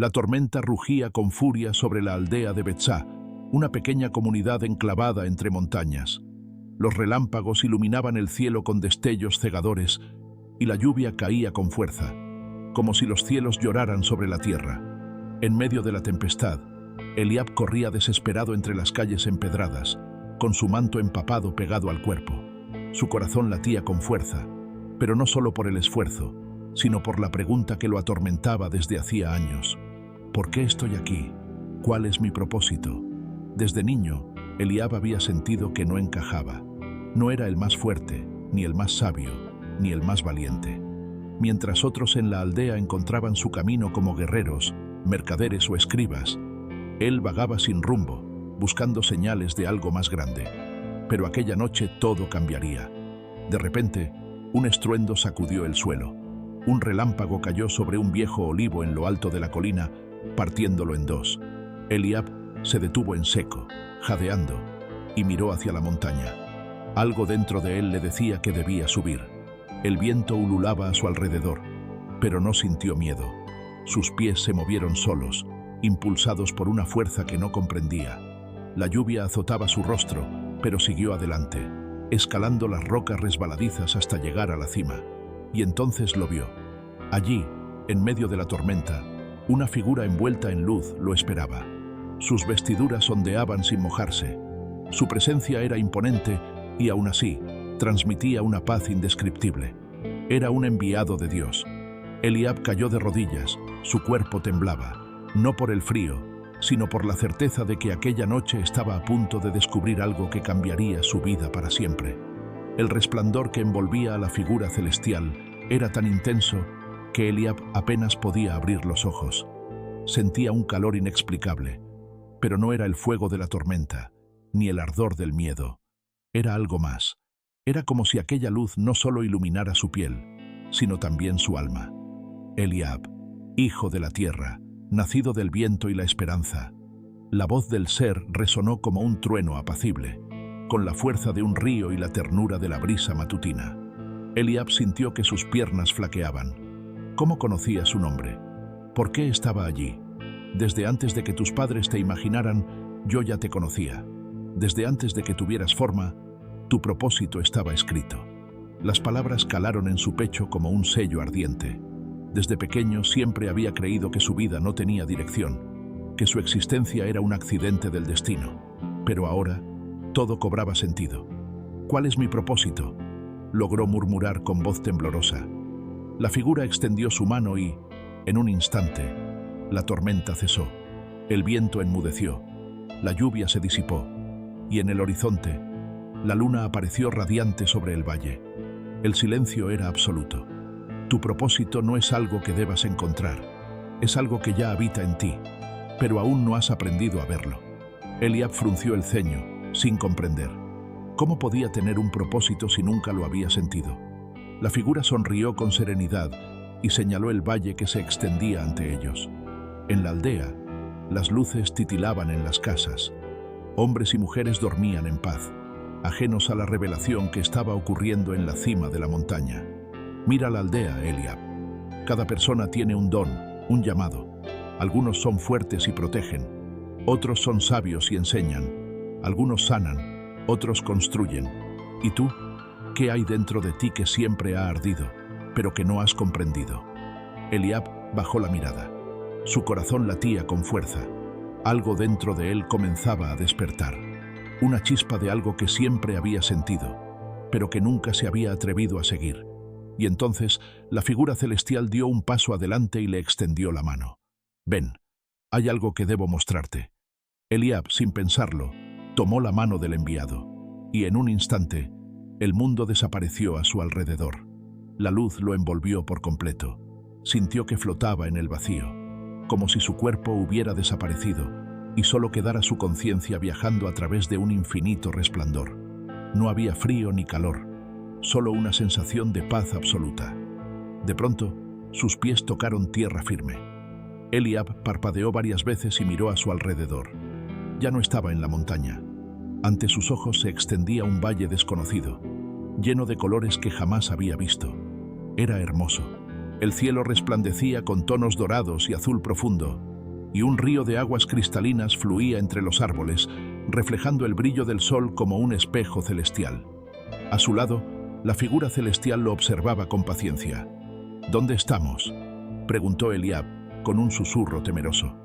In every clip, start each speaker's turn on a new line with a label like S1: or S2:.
S1: La tormenta rugía con furia sobre la aldea de Betzá, una pequeña comunidad enclavada entre montañas. Los relámpagos iluminaban el cielo con destellos cegadores y la lluvia caía con fuerza, como si los cielos lloraran sobre la tierra. En medio de la tempestad, Eliab corría desesperado entre las calles empedradas, con su manto empapado pegado al cuerpo. Su corazón latía con fuerza, pero no solo por el esfuerzo, sino por la pregunta que lo atormentaba desde hacía años. ¿Por qué estoy aquí? ¿Cuál es mi propósito? Desde niño, Eliab había sentido que no encajaba. No era el más fuerte, ni el más sabio, ni el más valiente. Mientras otros en la aldea encontraban su camino como guerreros, mercaderes o escribas, él vagaba sin rumbo, buscando señales de algo más grande. Pero aquella noche todo cambiaría. De repente, un estruendo sacudió el suelo. Un relámpago cayó sobre un viejo olivo en lo alto de la colina, partiéndolo en dos. Eliab se detuvo en seco, jadeando, y miró hacia la montaña. Algo dentro de él le decía que debía subir. El viento ululaba a su alrededor, pero no sintió miedo. Sus pies se movieron solos, impulsados por una fuerza que no comprendía. La lluvia azotaba su rostro, pero siguió adelante, escalando las rocas resbaladizas hasta llegar a la cima. Y entonces lo vio. Allí, en medio de la tormenta, una figura envuelta en luz lo esperaba. Sus vestiduras ondeaban sin mojarse. Su presencia era imponente y aún así transmitía una paz indescriptible. Era un enviado de Dios. Eliab cayó de rodillas, su cuerpo temblaba, no por el frío, sino por la certeza de que aquella noche estaba a punto de descubrir algo que cambiaría su vida para siempre. El resplandor que envolvía a la figura celestial era tan intenso que Eliab apenas podía abrir los ojos. Sentía un calor inexplicable, pero no era el fuego de la tormenta, ni el ardor del miedo. Era algo más. Era como si aquella luz no solo iluminara su piel, sino también su alma. Eliab, hijo de la tierra, nacido del viento y la esperanza. La voz del ser resonó como un trueno apacible, con la fuerza de un río y la ternura de la brisa matutina. Eliab sintió que sus piernas flaqueaban. ¿Cómo conocía su nombre? ¿Por qué estaba allí? Desde antes de que tus padres te imaginaran, yo ya te conocía. Desde antes de que tuvieras forma, tu propósito estaba escrito. Las palabras calaron en su pecho como un sello ardiente. Desde pequeño siempre había creído que su vida no tenía dirección, que su existencia era un accidente del destino. Pero ahora, todo cobraba sentido. ¿Cuál es mi propósito?, logró murmurar con voz temblorosa. La figura extendió su mano y, en un instante, la tormenta cesó. El viento enmudeció, la lluvia se disipó, y en el horizonte, la luna apareció radiante sobre el valle. El silencio era absoluto. Tu propósito no es algo que debas encontrar, es algo que ya habita en ti, pero aún no has aprendido a verlo. Eliab frunció el ceño, sin comprender. ¿Cómo podía tener un propósito si nunca lo había sentido? La figura sonrió con serenidad y señaló el valle que se extendía ante ellos. En la aldea, las luces titilaban en las casas. Hombres y mujeres dormían en paz, ajenos a la revelación que estaba ocurriendo en la cima de la montaña. Mira la aldea, Eliab. Cada persona tiene un don, un llamado. Algunos son fuertes y protegen. Otros son sabios y enseñan. Algunos sanan, otros construyen. ¿Y tú? ¿Qué hay dentro de ti que siempre ha ardido, pero que no has comprendido? Eliab bajó la mirada. Su corazón latía con fuerza. Algo dentro de él comenzaba a despertar. Una chispa de algo que siempre había sentido, pero que nunca se había atrevido a seguir. Y entonces la figura celestial dio un paso adelante y le extendió la mano. «Ven, hay algo que debo mostrarte». Eliab, sin pensarlo, tomó la mano del enviado, y en un instante, el mundo desapareció a su alrededor. La luz lo envolvió por completo. Sintió que flotaba en el vacío, como si su cuerpo hubiera desaparecido y solo quedara su conciencia viajando a través de un infinito resplandor. No había frío ni calor, solo una sensación de paz absoluta. De pronto, sus pies tocaron tierra firme. Eliab parpadeó varias veces y miró a su alrededor. Ya no estaba en la montaña. Ante sus ojos se extendía un valle desconocido, lleno de colores que jamás había visto. Era hermoso. El cielo resplandecía con tonos dorados y azul profundo, y un río de aguas cristalinas fluía entre los árboles, reflejando el brillo del sol como un espejo celestial. A su lado, la figura celestial lo observaba con paciencia. ¿Dónde estamos?, preguntó Eliab, con un susurro temeroso.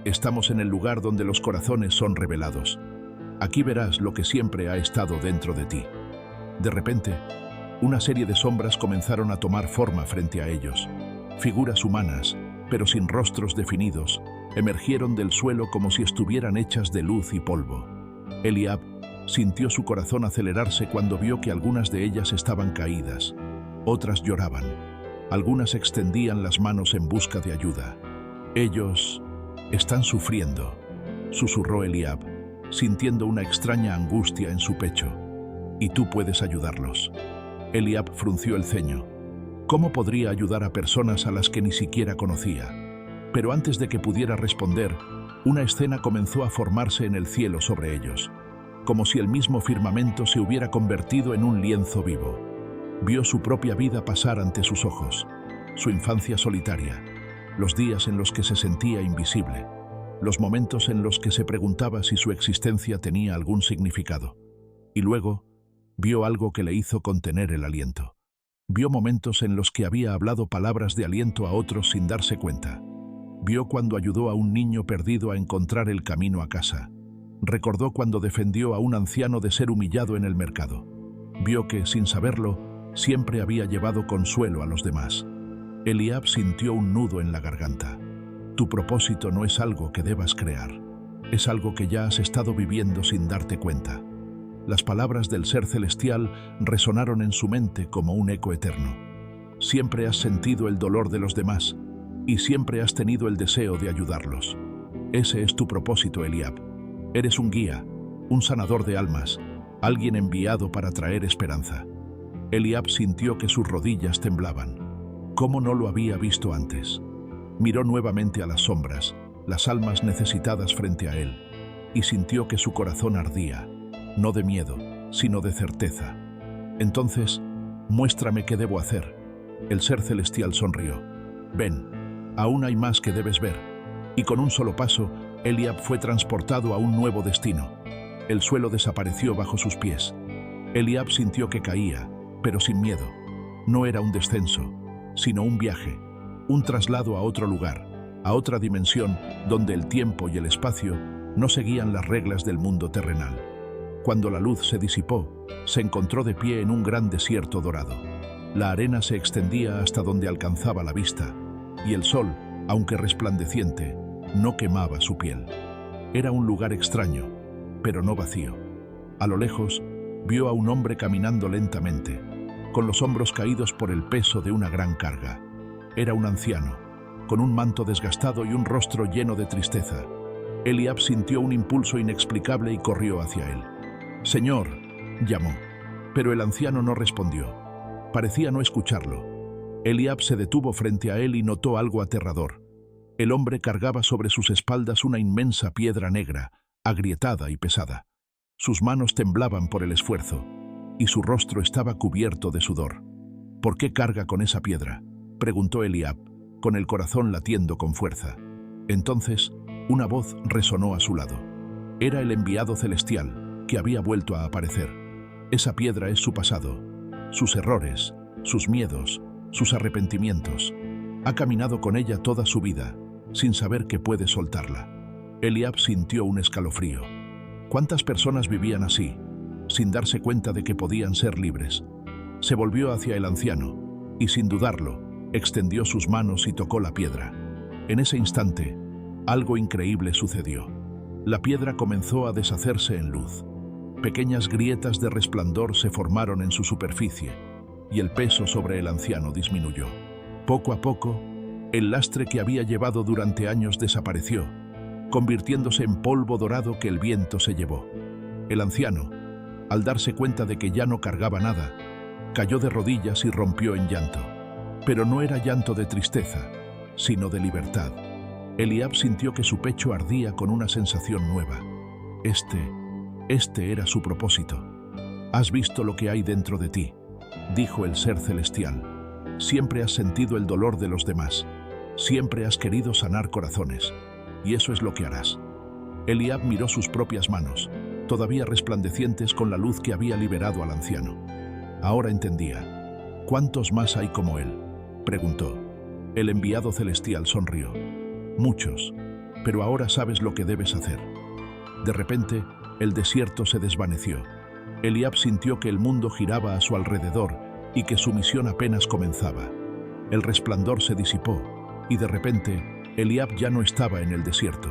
S1: Estamos en el lugar donde los corazones son revelados. Aquí verás lo que siempre ha estado dentro de ti. De repente, una serie de sombras comenzaron a tomar forma frente a ellos. Figuras humanas, pero sin rostros definidos, emergieron del suelo como si estuvieran hechas de luz y polvo. Eliab sintió su corazón acelerarse cuando vio que algunas de ellas estaban caídas. Otras lloraban. Algunas extendían las manos en busca de ayuda. Ellos están sufriendo, susurró Eliab, sintiendo una extraña angustia en su pecho. Y tú puedes ayudarlos. Eliab frunció el ceño. ¿Cómo podría ayudar a personas a las que ni siquiera conocía? Pero antes de que pudiera responder, una escena comenzó a formarse en el cielo sobre ellos, como si el mismo firmamento se hubiera convertido en un lienzo vivo. Vio su propia vida pasar ante sus ojos, su infancia solitaria, los días en los que se sentía invisible, los momentos en los que se preguntaba si su existencia tenía algún significado. Y luego, vio algo que le hizo contener el aliento. Vio momentos en los que había hablado palabras de aliento a otros sin darse cuenta. Vio cuando ayudó a un niño perdido a encontrar el camino a casa. Recordó cuando defendió a un anciano de ser humillado en el mercado. Vio que, sin saberlo, siempre había llevado consuelo a los demás. Eliab sintió un nudo en la garganta. Tu propósito no es algo que debas crear. Es algo que ya has estado viviendo sin darte cuenta. Las palabras del ser celestial resonaron en su mente como un eco eterno. Siempre has sentido el dolor de los demás y siempre has tenido el deseo de ayudarlos. Ese es tu propósito, Eliab. Eres un guía, un sanador de almas, alguien enviado para traer esperanza. Eliab sintió que sus rodillas temblaban. ¿Cómo no lo había visto antes? Miró nuevamente a las sombras, las almas necesitadas frente a él, y sintió que su corazón ardía, no de miedo, sino de certeza. Entonces, muéstrame qué debo hacer. El ser celestial sonrió. Ven, aún hay más que debes ver. Y con un solo paso, Eliab fue transportado a un nuevo destino. El suelo desapareció bajo sus pies. Eliab sintió que caía, pero sin miedo. No era un descenso, sino un viaje, un traslado a otro lugar, a otra dimensión donde el tiempo y el espacio no seguían las reglas del mundo terrenal. Cuando la luz se disipó, se encontró de pie en un gran desierto dorado. La arena se extendía hasta donde alcanzaba la vista, y el sol, aunque resplandeciente, no quemaba su piel. Era un lugar extraño, pero no vacío. A lo lejos, vio a un hombre caminando lentamente, con los hombros caídos por el peso de una gran carga. Era un anciano, con un manto desgastado y un rostro lleno de tristeza. Eliab sintió un impulso inexplicable y corrió hacia él. «Señor», llamó, pero el anciano no respondió. Parecía no escucharlo. Eliab se detuvo frente a él y notó algo aterrador. El hombre cargaba sobre sus espaldas una inmensa piedra negra, agrietada y pesada. Sus manos temblaban por el esfuerzo, y su rostro estaba cubierto de sudor. «¿Por qué carga con esa piedra?», preguntó Eliab, con el corazón latiendo con fuerza. Entonces, una voz resonó a su lado. Era el enviado celestial, que había vuelto a aparecer. Esa piedra es su pasado, sus errores, sus miedos, sus arrepentimientos. Ha caminado con ella toda su vida, sin saber que puede soltarla. Eliab sintió un escalofrío. ¿Cuántas personas vivían así, sin darse cuenta de que podían ser libres? Se volvió hacia el anciano, y sin dudarlo, extendió sus manos y tocó la piedra. En ese instante, algo increíble sucedió. La piedra comenzó a deshacerse en luz. Pequeñas grietas de resplandor se formaron en su superficie, y el peso sobre el anciano disminuyó. Poco a poco, el lastre que había llevado durante años desapareció, convirtiéndose en polvo dorado que el viento se llevó. El anciano, al darse cuenta de que ya no cargaba nada, cayó de rodillas y rompió en llanto. Pero no era llanto de tristeza, sino de libertad. Eliab sintió que su pecho ardía con una sensación nueva. Este era su propósito. «Has visto lo que hay dentro de ti», dijo el ser celestial. «Siempre has sentido el dolor de los demás. Siempre has querido sanar corazones. y eso es lo que harás. Eliab miró sus propias manos, todavía resplandecientes con la luz que había liberado al anciano. Ahora entendía. ¿Cuántos más hay como él?, preguntó. El enviado celestial sonrió. Muchos, pero ahora sabes lo que debes hacer. De repente, el desierto se desvaneció. Eliab sintió que el mundo giraba a su alrededor y que su misión apenas comenzaba. El resplandor se disipó y de repente, Eliab ya no estaba en el desierto.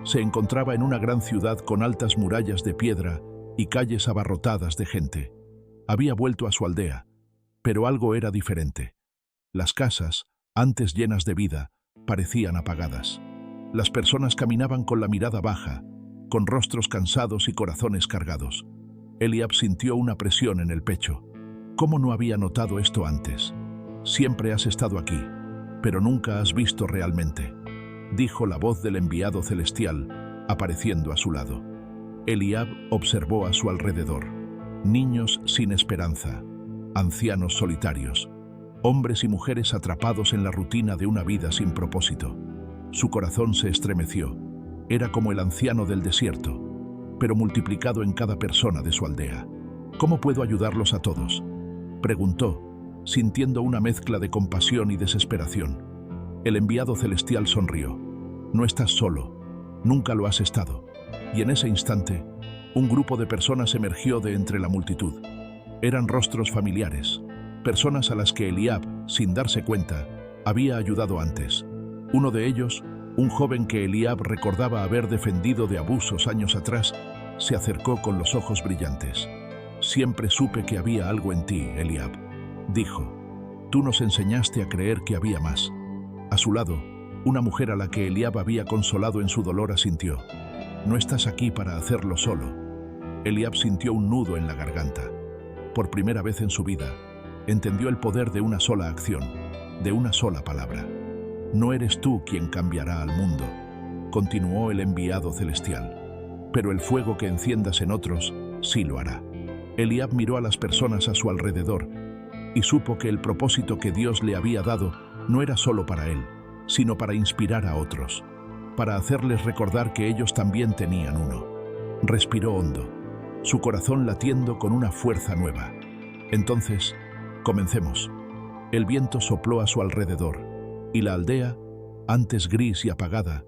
S1: Se encontraba en una gran ciudad con altas murallas de piedra y calles abarrotadas de gente. Había vuelto a su aldea, pero algo era diferente. Las casas, antes llenas de vida, parecían apagadas. Las personas caminaban con la mirada baja, con rostros cansados y corazones cargados. Eliab sintió una presión en el pecho. ¿Cómo no había notado esto antes? Siempre has estado aquí, pero nunca has visto realmente, dijo la voz del enviado celestial, apareciendo a su lado. Eliab observó a su alrededor. Niños sin esperanza, ancianos solitarios, hombres y mujeres atrapados en la rutina de una vida sin propósito. Su corazón se estremeció. Era como el anciano del desierto, pero multiplicado en cada persona de su aldea. ¿Cómo puedo ayudarlos a todos?, preguntó, sintiendo una mezcla de compasión y desesperación. El enviado celestial sonrió. No estás solo, nunca lo has estado. Y en ese instante, un grupo de personas emergió de entre la multitud. Eran rostros familiares, personas a las que Eliab, sin darse cuenta, había ayudado antes. Uno de ellos, un joven que Eliab recordaba haber defendido de abusos años atrás, se acercó con los ojos brillantes. Siempre supe que había algo en ti, Eliab, dijo. Tú nos enseñaste a creer que había más. A su lado, una mujer a la que Eliab había consolado en su dolor asintió. No estás aquí para hacerlo solo. Eliab sintió un nudo en la garganta. Por primera vez en su vida, entendió el poder de una sola acción, de una sola palabra. No eres tú quien cambiará al mundo, continuó el enviado celestial, pero el fuego que enciendas en otros sí lo hará. Eliab miró a las personas a su alrededor y supo que el propósito que Dios le había dado no era solo para él, sino para inspirar a otros, para hacerles recordar que ellos también tenían uno. Respiró hondo, su corazón latiendo con una fuerza nueva. Entonces, comencemos. El viento sopló a su alrededor, y la aldea, antes gris y apagada,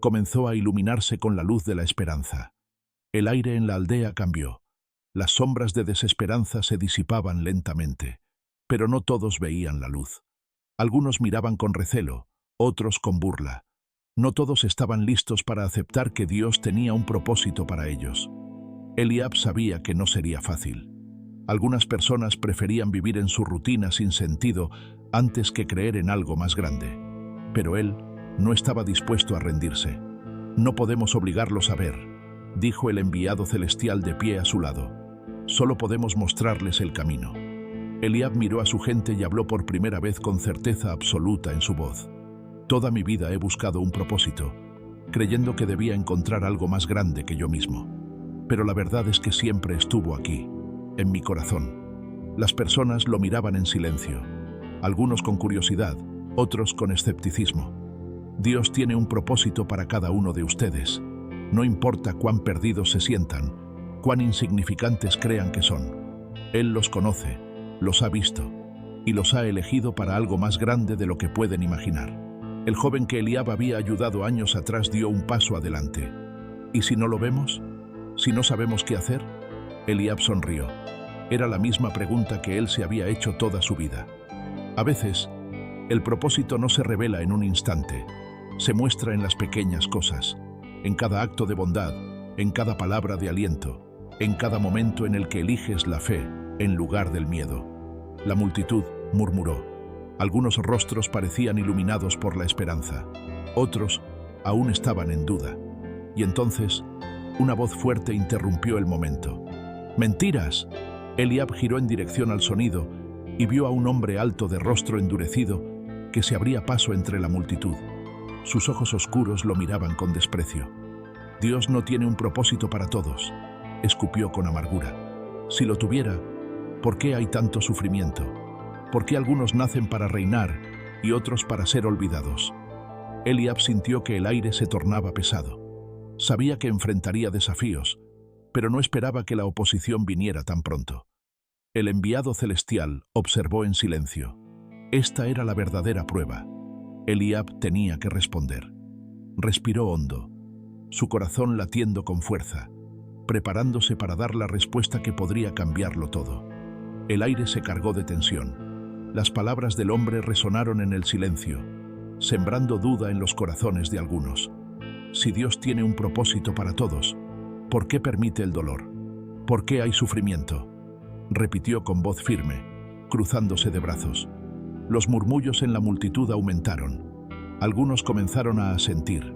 S1: comenzó a iluminarse con la luz de la esperanza. El aire en la aldea cambió. Las sombras de desesperanza se disipaban lentamente, pero no todos veían la luz. Algunos miraban con recelo, otros con burla. No todos estaban listos para aceptar que Dios tenía un propósito para ellos. Eliab sabía que no sería fácil. Algunas personas preferían vivir en su rutina sin sentido antes que creer en algo más grande. Pero él no estaba dispuesto a rendirse. No podemos obligarlos a ver, dijo el enviado celestial de pie a su lado. Solo podemos mostrarles el camino. Eliab miró a su gente y habló por primera vez con certeza absoluta en su voz. Toda mi vida he buscado un propósito, creyendo que debía encontrar algo más grande que yo mismo. Pero la verdad es que siempre estuvo aquí, en mi corazón. Las personas lo miraban en silencio, algunos con curiosidad, otros con escepticismo. Dios tiene un propósito para cada uno de ustedes. No importa cuán perdidos se sientan, cuán insignificantes crean que son. Él los conoce, los ha visto, y los ha elegido para algo más grande de lo que pueden imaginar. El joven que Eliab había ayudado años atrás dio un paso adelante. ¿Y si no lo vemos? ¿Si no sabemos qué hacer? Eliab sonrió. Era la misma pregunta que él se había hecho toda su vida. A veces, el propósito no se revela en un instante. Se muestra en las pequeñas cosas, en cada acto de bondad, en cada palabra de aliento, en cada momento en el que eliges la fe en lugar del miedo. La multitud murmuró. Algunos rostros parecían iluminados por la esperanza. Otros aún estaban en duda. Y entonces, una voz fuerte interrumpió el momento. ¡Mentiras! Eliab giró en dirección al sonido y vio a un hombre alto de rostro endurecido que se abría paso entre la multitud. Sus ojos oscuros lo miraban con desprecio. Dios no tiene un propósito para todos, escupió con amargura. Si lo tuviera, ¿por qué hay tanto sufrimiento? ¿Por qué algunos nacen para reinar y otros para ser olvidados? Eliab sintió que el aire se tornaba pesado. Sabía que enfrentaría desafíos, pero no esperaba que la oposición viniera tan pronto. El enviado celestial observó en silencio. Esta era la verdadera prueba. Eliab tenía que responder. Respiró hondo, su corazón latiendo con fuerza, preparándose para dar la respuesta que podría cambiarlo todo. El aire se cargó de tensión. Las palabras del hombre resonaron en el silencio, sembrando duda en los corazones de algunos. Si Dios tiene un propósito para todos, ¿por qué permite el dolor? ¿Por qué hay sufrimiento? Repitió con voz firme, cruzándose de brazos. Los murmullos en la multitud aumentaron. Algunos comenzaron a asentir,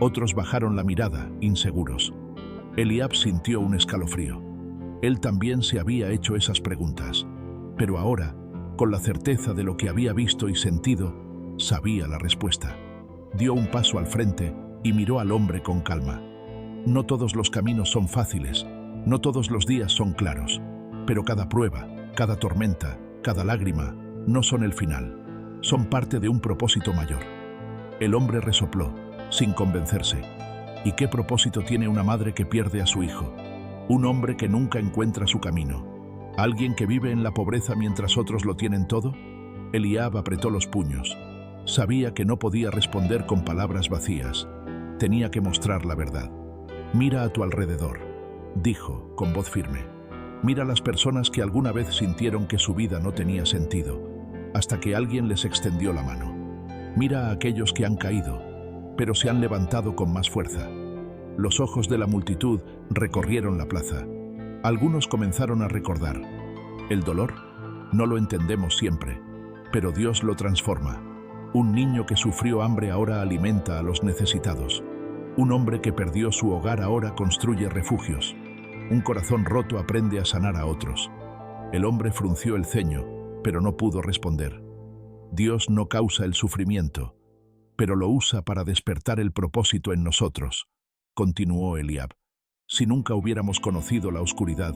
S1: otros bajaron la mirada, inseguros. Eliab sintió un escalofrío. Él también se había hecho esas preguntas, pero ahora, con la certeza de lo que había visto y sentido, sabía la respuesta. Dio un paso al frente y miró al hombre con calma. No todos los caminos son fáciles, no todos los días son claros, pero cada prueba, cada tormenta, cada lágrima, no son el final, son parte de un propósito mayor. El hombre resopló, sin convencerse. ¿Y qué propósito tiene una madre que pierde a su hijo? Un hombre que nunca encuentra su camino. ¿Alguien que vive en la pobreza mientras otros lo tienen todo? Eliab apretó los puños. Sabía que no podía responder con palabras vacías. Tenía que mostrar la verdad. Mira a tu alrededor, dijo con voz firme. Mira a las personas que alguna vez sintieron que su vida no tenía sentido, hasta que alguien les extendió la mano. Mira a aquellos que han caído, pero se han levantado con más fuerza. Los ojos de la multitud recorrieron la plaza. Algunos comenzaron a recordar. El dolor no lo entendemos siempre, pero Dios lo transforma. Un niño que sufrió hambre ahora alimenta a los necesitados. Un hombre que perdió su hogar ahora construye refugios. Un corazón roto aprende a sanar a otros. El hombre frunció el ceño, pero no pudo responder. Dios no causa el sufrimiento, pero lo usa para despertar el propósito en nosotros, continuó Eliab. Si nunca hubiéramos conocido la oscuridad,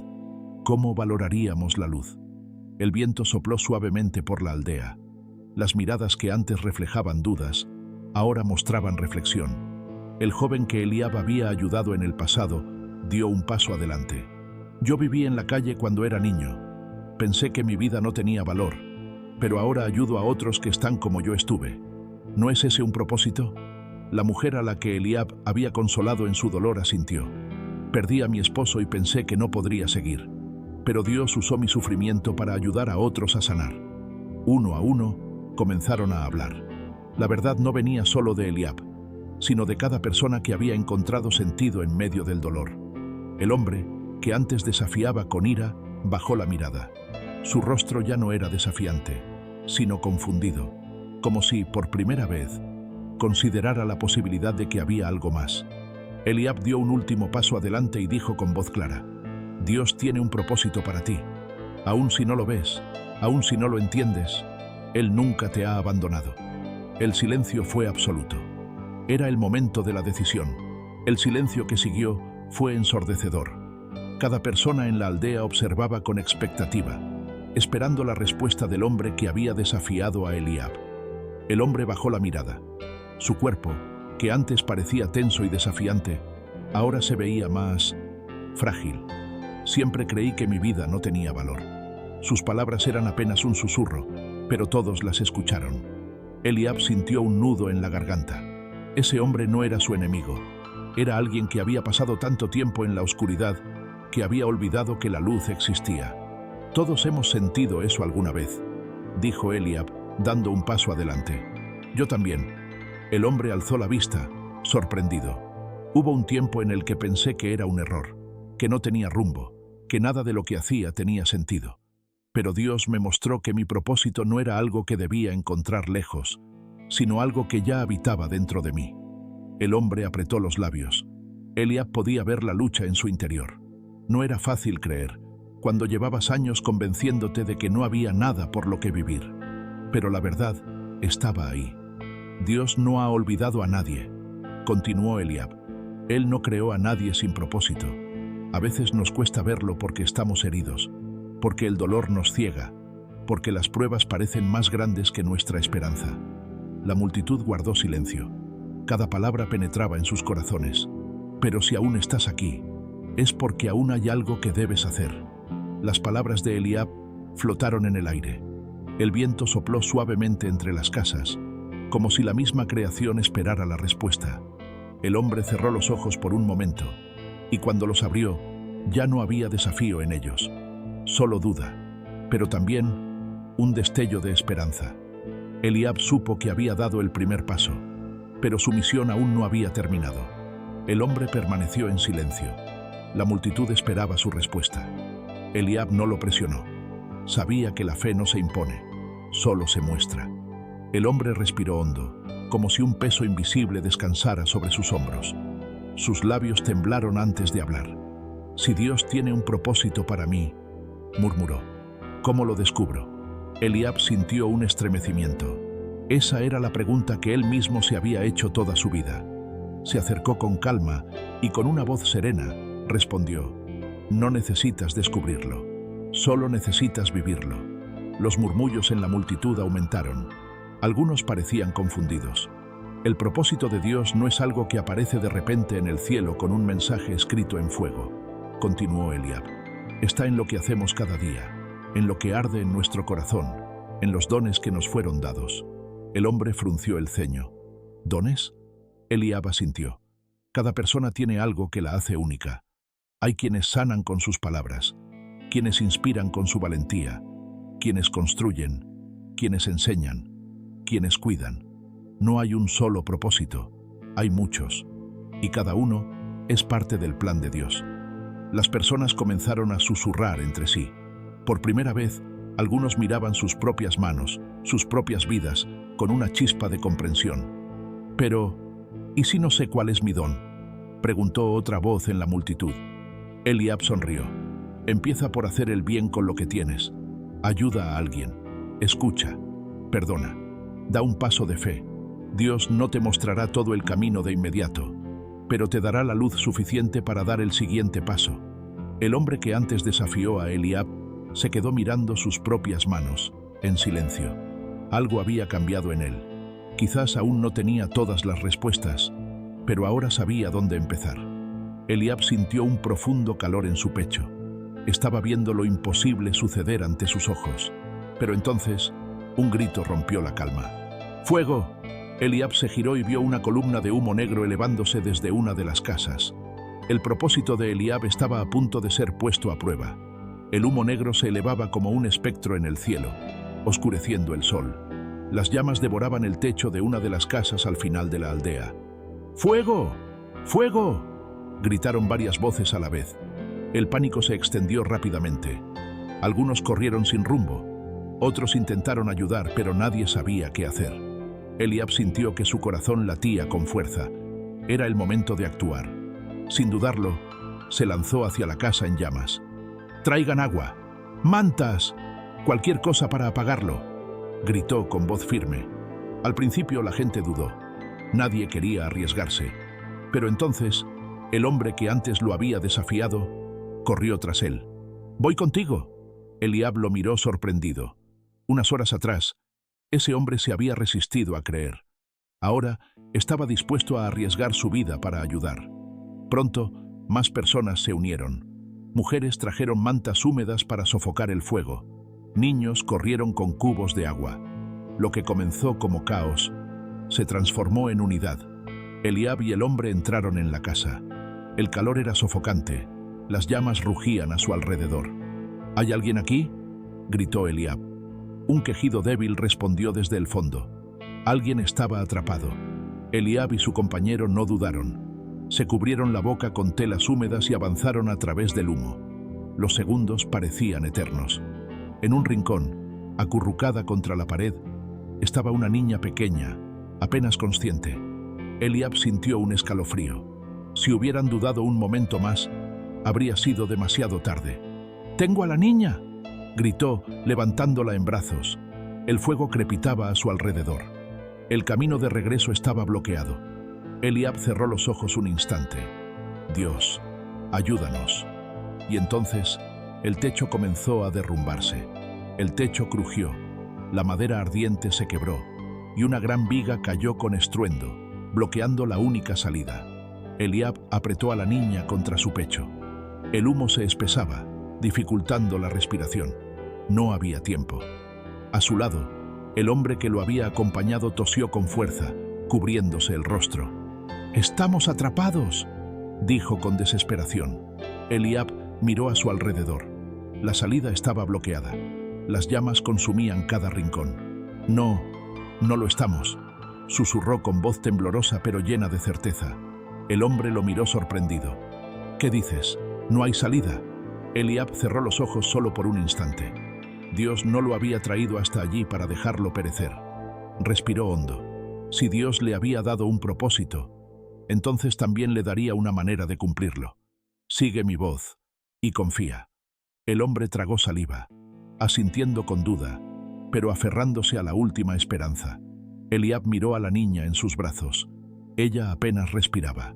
S1: ¿cómo valoraríamos la luz? El viento sopló suavemente por la aldea. Las miradas que antes reflejaban dudas, ahora mostraban reflexión. El joven que Eliab había ayudado en el pasado dio un paso adelante. Yo viví en la calle cuando era niño. Pensé que mi vida no tenía valor, pero ahora ayudo a otros que están como yo estuve. ¿No es ese un propósito? La mujer a la que Eliab había consolado en su dolor asintió. Perdí a mi esposo y pensé que no podría seguir, pero Dios usó mi sufrimiento para ayudar a otros a sanar. Uno a uno, comenzaron a hablar. La verdad no venía solo de Eliab, sino de cada persona que había encontrado sentido en medio del dolor. El hombre, que antes desafiaba con ira, bajó la mirada. Su rostro ya no era desafiante, sino confundido, como si, por primera vez, considerara la posibilidad de que había algo más. Eliab dio un último paso adelante y dijo con voz clara: Dios tiene un propósito para ti. Aun si no lo ves, aun si no lo entiendes, Él nunca te ha abandonado. El silencio fue absoluto. Era el momento de la decisión. El silencio que siguió fue ensordecedor. Cada persona en la aldea observaba con expectativa, esperando la respuesta del hombre que había desafiado a Eliab. El hombre bajó la mirada. Su cuerpo, que antes parecía tenso y desafiante, ahora se veía más frágil. Siempre creí que mi vida no tenía valor. Sus palabras eran apenas un susurro, pero todos las escucharon. Eliab sintió un nudo en la garganta. Ese hombre no era su enemigo. Era alguien que había pasado tanto tiempo en la oscuridad que había olvidado que la luz existía. Todos hemos sentido eso alguna vez, dijo Eliab, dando un paso adelante. Yo también. El hombre alzó la vista, sorprendido. Hubo un tiempo en el que pensé que era un error, que no tenía rumbo, que nada de lo que hacía tenía sentido. Pero Dios me mostró que mi propósito no era algo que debía encontrar lejos, sino algo que ya habitaba dentro de mí. El hombre apretó los labios. Eliab podía ver la lucha en su interior. No era fácil creer, cuando llevabas años convenciéndote de que no había nada por lo que vivir. Pero la verdad estaba ahí. Dios no ha olvidado a nadie, continuó Eliab. Él no creó a nadie sin propósito. A veces nos cuesta verlo porque estamos heridos, porque el dolor nos ciega, porque las pruebas parecen más grandes que nuestra esperanza. La multitud guardó silencio. Cada palabra penetraba en sus corazones. Pero si aún estás aquí, es porque aún hay algo que debes hacer. Las palabras de Eliab flotaron en el aire. El viento sopló suavemente entre las casas, como si la misma creación esperara la respuesta. El hombre cerró los ojos por un momento, y cuando los abrió, ya no había desafío en ellos, solo duda, pero también un destello de esperanza. Eliab supo que había dado el primer paso, pero su misión aún no había terminado. El hombre permaneció en silencio. La multitud esperaba su respuesta. Eliab no lo presionó. Sabía que la fe no se impone, solo se muestra. El hombre respiró hondo, como si un peso invisible descansara sobre sus hombros. Sus labios temblaron antes de hablar. «Si Dios tiene un propósito para mí», murmuró. «¿Cómo lo descubro?». Eliab sintió un estremecimiento. Esa era la pregunta que él mismo se había hecho toda su vida. Se acercó con calma y con una voz serena respondió: «No necesitas descubrirlo, solo necesitas vivirlo». Los murmullos en la multitud aumentaron. Algunos parecían confundidos. El propósito de Dios no es algo que aparece de repente en el cielo con un mensaje escrito en fuego, continuó Eliab. Está en lo que hacemos cada día, en lo que arde en nuestro corazón, en los dones que nos fueron dados. El hombre frunció el ceño. ¿Dones? Eliab asintió. Cada persona tiene algo que la hace única. Hay quienes sanan con sus palabras, quienes inspiran con su valentía, quienes construyen, quienes enseñan, quienes cuidan. No hay un solo propósito, hay muchos, y cada uno es parte del plan de Dios. Las personas comenzaron a susurrar entre sí. Por primera vez, algunos miraban sus propias manos, sus propias vidas, con una chispa de comprensión. Pero, ¿y si no sé cuál es mi don?, preguntó otra voz en la multitud. Eliab sonrió. Empieza por hacer el bien con lo que tienes. Ayuda a alguien. Escucha. Perdona. Da un paso de fe. Dios no te mostrará todo el camino de inmediato, pero te dará la luz suficiente para dar el siguiente paso. El hombre que antes desafió a Eliab se quedó mirando sus propias manos, en silencio. Algo había cambiado en él. Quizás aún no tenía todas las respuestas, pero ahora sabía dónde empezar. Eliab sintió un profundo calor en su pecho. Estaba viendo lo imposible suceder ante sus ojos. Pero entonces, un grito rompió la calma. ¡Fuego! Eliab se giró y vio una columna de humo negro elevándose desde una de las casas. El propósito de Eliab estaba a punto de ser puesto a prueba. El humo negro se elevaba como un espectro en el cielo, oscureciendo el sol. Las llamas devoraban el techo de una de las casas al final de la aldea. ¡Fuego! ¡Fuego!, gritaron varias voces a la vez. El pánico se extendió rápidamente. Algunos corrieron sin rumbo. Otros intentaron ayudar, pero nadie sabía qué hacer. Eliab sintió que su corazón latía con fuerza. Era el momento de actuar. Sin dudarlo, se lanzó hacia la casa en llamas. «¡Traigan agua! ¡Mantas! ¡Cualquier cosa para apagarlo!», gritó con voz firme. Al principio la gente dudó. Nadie quería arriesgarse. Pero entonces, el hombre que antes lo había desafiado corrió tras él. «¡Voy contigo!». Eliab lo miró sorprendido. Unas horas atrás, ese hombre se había resistido a creer. Ahora estaba dispuesto a arriesgar su vida para ayudar. Pronto, más personas se unieron. Mujeres trajeron mantas húmedas para sofocar el fuego. Niños corrieron con cubos de agua. Lo que comenzó como caos se transformó en unidad. Eliab y el hombre entraron en la casa. El calor era sofocante. Las llamas rugían a su alrededor. «¿Hay alguien aquí?», gritó Eliab. Un quejido débil respondió desde el fondo. Alguien estaba atrapado. Eliab y su compañero no dudaron. Se cubrieron la boca con telas húmedas y avanzaron a través del humo. Los segundos parecían eternos. En un rincón, acurrucada contra la pared, estaba una niña pequeña, apenas consciente. Eliab sintió un escalofrío. Si hubieran dudado un momento más, habría sido demasiado tarde. «¡Tengo a la niña!», gritó, levantándola en brazos. El fuego crepitaba a su alrededor. El camino de regreso estaba bloqueado. Eliab cerró los ojos un instante. «Dios, ayúdanos». Y entonces, el techo comenzó a derrumbarse. El techo crujió, la madera ardiente se quebró, y una gran viga cayó con estruendo. bloqueando la única salida. Eliab apretó a la niña contra su pecho. El humo se espesaba, dificultando la respiración. No había tiempo. A su lado, el hombre que lo había acompañado tosió con fuerza, cubriéndose el rostro. «¡Estamos atrapados!», dijo con desesperación. Eliab miró a su alrededor. La salida estaba bloqueada. Las llamas consumían cada rincón. «No, no lo estamos», susurró con voz temblorosa pero llena de certeza. El hombre lo miró sorprendido. «¿Qué dices? ¿No hay salida?». Eliab cerró los ojos solo por un instante. Dios no lo había traído hasta allí para dejarlo perecer. Respiró hondo. Si Dios le había dado un propósito, entonces también le daría una manera de cumplirlo. «Sigue mi voz y confía». El hombre tragó saliva, asintiendo con duda, pero aferrándose a la última esperanza. Eliab miró a la niña en sus brazos. Ella apenas respiraba.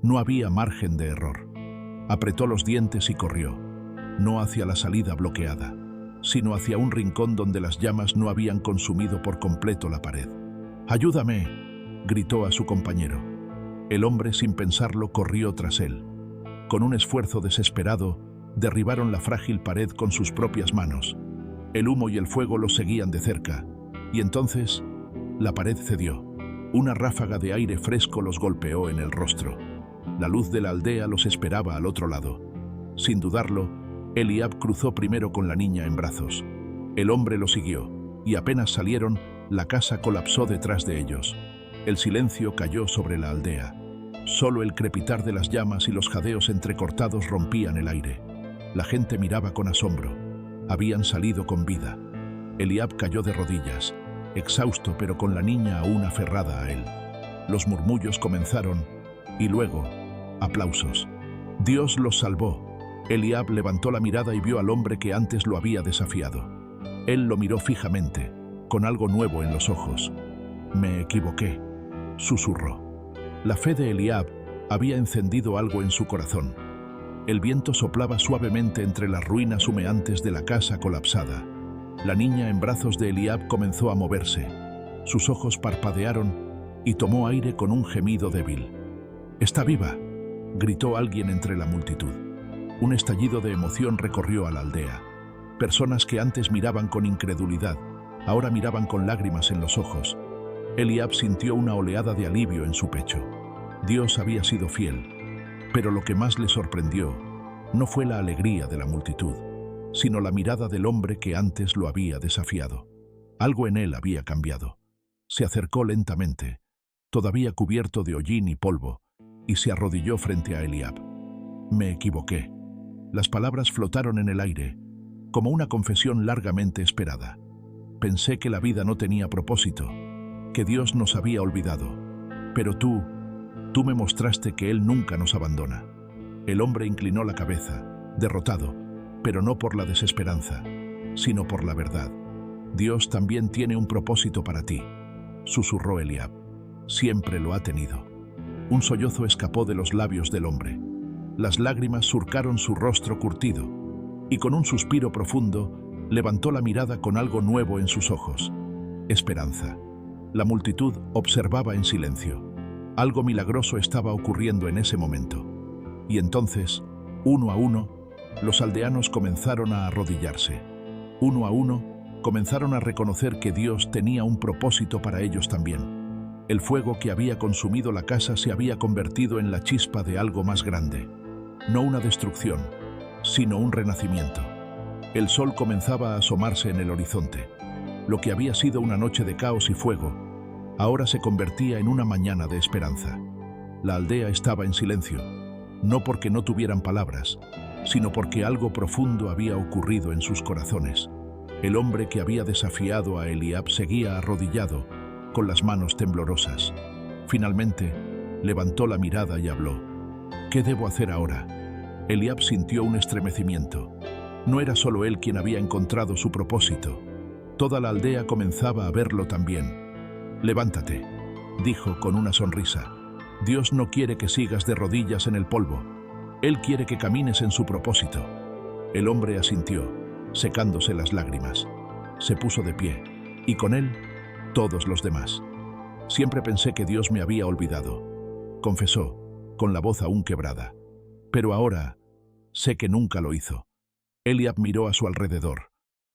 S1: No había margen de error. Apretó los dientes y corrió, no hacia la salida bloqueada, sino hacia un rincón donde las llamas no habían consumido por completo la pared. «¡Ayúdame!», gritó a su compañero. El hombre, sin pensarlo, corrió tras él. Con un esfuerzo desesperado, derribaron la frágil pared con sus propias manos. El humo y el fuego los seguían de cerca, y entonces la pared cedió. Una ráfaga de aire fresco los golpeó en el rostro. La luz de la aldea los esperaba al otro lado. Sin dudarlo, Eliab cruzó primero con la niña en brazos. El hombre lo siguió, y apenas salieron, la casa colapsó detrás de ellos. El silencio cayó sobre la aldea. Solo el crepitar de las llamas y los jadeos entrecortados rompían el aire. La gente miraba con asombro. Habían salido con vida. Eliab cayó de rodillas, exhausto pero con la niña aún aferrada a él. Los murmullos comenzaron, y luego, aplausos. Dios los salvó. Eliab levantó la mirada y vio al hombre que antes lo había desafiado. Él lo miró fijamente, con algo nuevo en los ojos. «Me equivoqué», susurró. La fe de Eliab había encendido algo en su corazón. El viento soplaba suavemente entre las ruinas humeantes de la casa colapsada. La niña en brazos de Eliab comenzó a moverse. Sus ojos parpadearon y tomó aire con un gemido débil. «¡Está viva!», gritó alguien entre la multitud. Un estallido de emoción recorrió a la aldea. Personas que antes miraban con incredulidad, ahora miraban con lágrimas en los ojos. Eliab sintió una oleada de alivio en su pecho. Dios había sido fiel, pero lo que más le sorprendió no fue la alegría de la multitud, sino la mirada del hombre que antes lo había desafiado. Algo en él había cambiado. Se acercó lentamente, todavía cubierto de hollín y polvo, y se arrodilló frente a Eliab. «Me equivoqué». Las palabras flotaron en el aire, como una confesión largamente esperada. «Pensé que la vida no tenía propósito, que Dios nos había olvidado. Pero tú me mostraste que Él nunca nos abandona». El hombre inclinó la cabeza, derrotado, pero no por la desesperanza, sino por la verdad. «Dios también tiene un propósito para ti», susurró Eliab. «Siempre lo ha tenido». Un sollozo escapó de los labios del hombre. Las lágrimas surcaron su rostro curtido, y con un suspiro profundo, levantó la mirada con algo nuevo en sus ojos. Esperanza. La multitud observaba en silencio. Algo milagroso estaba ocurriendo en ese momento. Y entonces, uno a uno, los aldeanos comenzaron a arrodillarse. Uno a uno, comenzaron a reconocer que Dios tenía un propósito para ellos también. El fuego que había consumido la casa se había convertido en la chispa de algo más grande. No una destrucción, sino un renacimiento. El sol comenzaba a asomarse en el horizonte. Lo que había sido una noche de caos y fuego, ahora se convertía en una mañana de esperanza. La aldea estaba en silencio, no porque no tuvieran palabras, sino porque algo profundo había ocurrido en sus corazones. El hombre que había desafiado a Eliab seguía arrodillado, con las manos temblorosas. Finalmente, levantó la mirada y habló. «¿Qué debo hacer ahora?». Eliab sintió un estremecimiento. No era solo él quien había encontrado su propósito. Toda la aldea comenzaba a verlo también. «Levántate», dijo con una sonrisa. «Dios no quiere que sigas de rodillas en el polvo. Él quiere que camines en su propósito». El hombre asintió, secándose las lágrimas. Se puso de pie, y con él, todos los demás. Siempre pensé que Dios me había olvidado, confesó, con la voz aún quebrada. Pero ahora sé que nunca lo hizo. Eliab miró a su alrededor.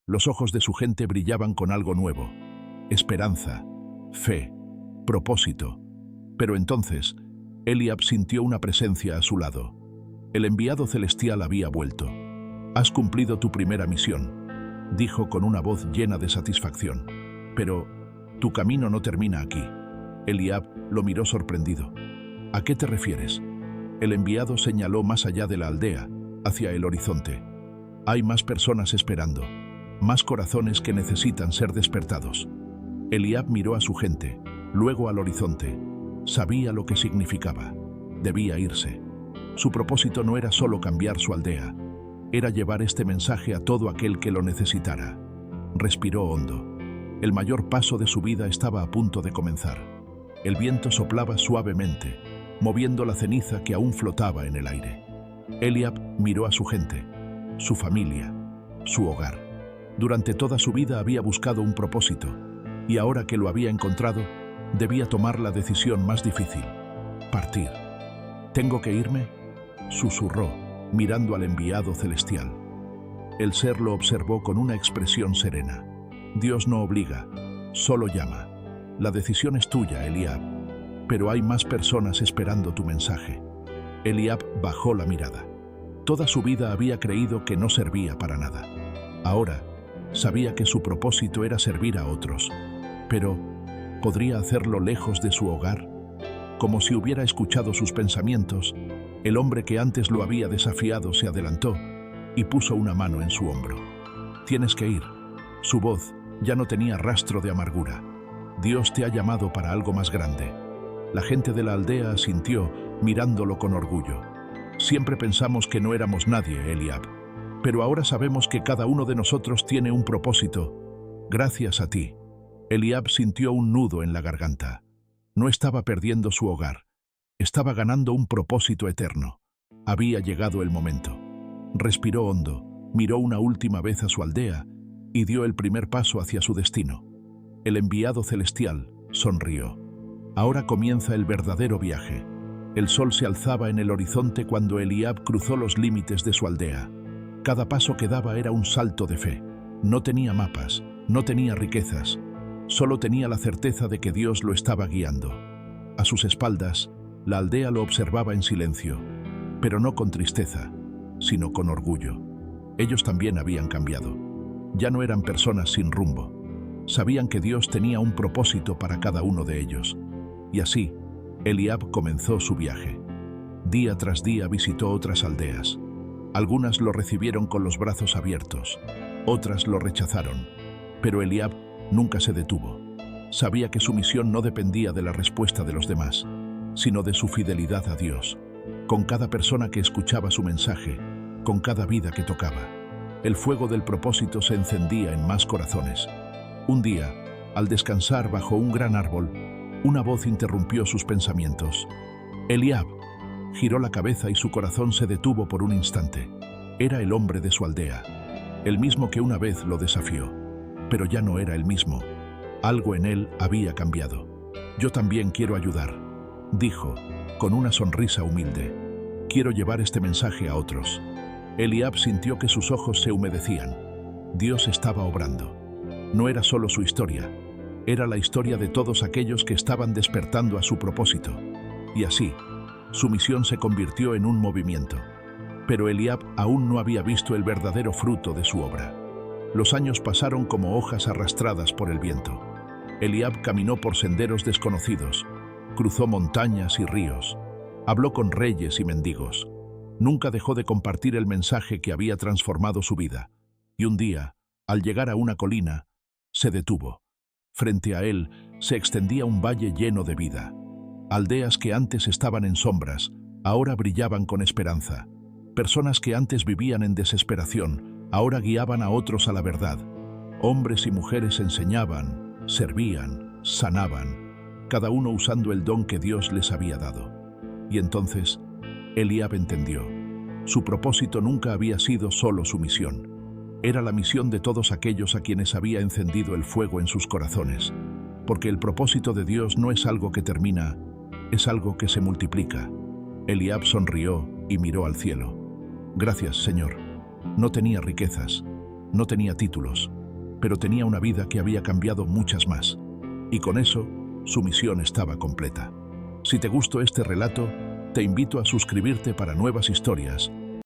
S1: Los ojos de su gente brillaban con algo nuevo. Esperanza, fe, propósito. Pero entonces, Eliab sintió una presencia a su lado. El enviado celestial había vuelto. «Has cumplido tu primera misión», dijo con una voz llena de satisfacción. «Pero tu camino no termina aquí». Eliab lo miró sorprendido. «¿A qué te refieres?». El enviado señaló más allá de la aldea, hacia el horizonte. «Hay más personas esperando, más corazones que necesitan ser despertados». Eliab miró a su gente, luego al horizonte. Sabía lo que significaba. Debía irse. Su propósito no era solo cambiar su aldea, era llevar este mensaje a todo aquel que lo necesitara. Respiró hondo. El mayor paso de su vida estaba a punto de comenzar. El viento soplaba suavemente, moviendo la ceniza que aún flotaba en el aire. Eliab miró a su gente, su familia, su hogar. Durante toda su vida había buscado un propósito, y ahora que lo había encontrado, debía tomar la decisión más difícil: partir. «¿Tengo que irme?», susurró, mirando al enviado celestial. El ser lo observó con una expresión serena. «Dios no obliga, solo llama. La decisión es tuya, Eliab, pero hay más personas esperando tu mensaje». Eliab bajó la mirada. Toda su vida había creído que no servía para nada. Ahora, sabía que su propósito era servir a otros. Pero, ¿podría hacerlo lejos de su hogar? Como si hubiera escuchado sus pensamientos, el hombre que antes lo había desafiado se adelantó y puso una mano en su hombro. «Tienes que ir». Su voz ya no tenía rastro de amargura. «Dios te ha llamado para algo más grande». La gente de la aldea asintió, mirándolo con orgullo. «Siempre pensamos que no éramos nadie, Eliab, pero ahora sabemos que cada uno de nosotros tiene un propósito. Gracias a ti». Eliab sintió un nudo en la garganta. No estaba perdiendo su hogar. Estaba ganando un propósito eterno. Había llegado el momento. Respiró hondo, miró una última vez a su aldea y dio el primer paso hacia su destino. El enviado celestial sonrió. Ahora comienza el verdadero viaje. El sol se alzaba en el horizonte cuando Eliab cruzó los límites de su aldea. Cada paso que daba era un salto de fe. No tenía mapas, no tenía riquezas. Solo tenía la certeza de que Dios lo estaba guiando. A sus espaldas, la aldea lo observaba en silencio, pero no con tristeza, sino con orgullo. Ellos también habían cambiado. Ya no eran personas sin rumbo. Sabían que Dios tenía un propósito para cada uno de ellos. Y así, Eliab comenzó su viaje. Día tras día visitó otras aldeas. Algunas lo recibieron con los brazos abiertos, otras lo rechazaron, pero Eliab nunca se detuvo. Sabía que su misión no dependía de la respuesta de los demás, sino de su fidelidad a Dios. Con cada persona que escuchaba su mensaje, con cada vida que tocaba, el fuego del propósito se encendía en más corazones. Un día, al descansar bajo un gran árbol, una voz interrumpió sus pensamientos. «Eliab». Giró la cabeza y su corazón se detuvo por un instante. Era el hombre de su aldea, el mismo que una vez lo desafió. Pero ya no era el mismo. Algo en él había cambiado. «Yo también quiero ayudar», dijo, con una sonrisa humilde. «Quiero llevar este mensaje a otros». Eliab sintió que sus ojos se humedecían. Dios estaba obrando. No era solo su historia, era la historia de todos aquellos que estaban despertando a su propósito. Y así, su misión se convirtió en un movimiento. Pero Eliab aún no había visto el verdadero fruto de su obra. Los años pasaron como hojas arrastradas por el viento. Eliab caminó por senderos desconocidos, cruzó montañas y ríos, habló con reyes y mendigos. Nunca dejó de compartir el mensaje que había transformado su vida. Y un día, al llegar a una colina, se detuvo. Frente a él se extendía un valle lleno de vida. Aldeas que antes estaban en sombras, ahora brillaban con esperanza. Personas que antes vivían en desesperación, ahora guiaban a otros a la verdad. Hombres y mujeres enseñaban, servían, sanaban, cada uno usando el don que Dios les había dado. Y entonces, Eliab entendió. Su propósito nunca había sido solo su misión. Era la misión de todos aquellos a quienes había encendido el fuego en sus corazones. porque el propósito de Dios no es algo que termina, es algo que se multiplica. Eliab sonrió y miró al cielo. Gracias, Señor. No tenía riquezas, no tenía títulos, pero tenía una vida que había cambiado muchas más. Y con eso, su misión estaba completa. Si te gustó este relato, te invito a suscribirte para nuevas historias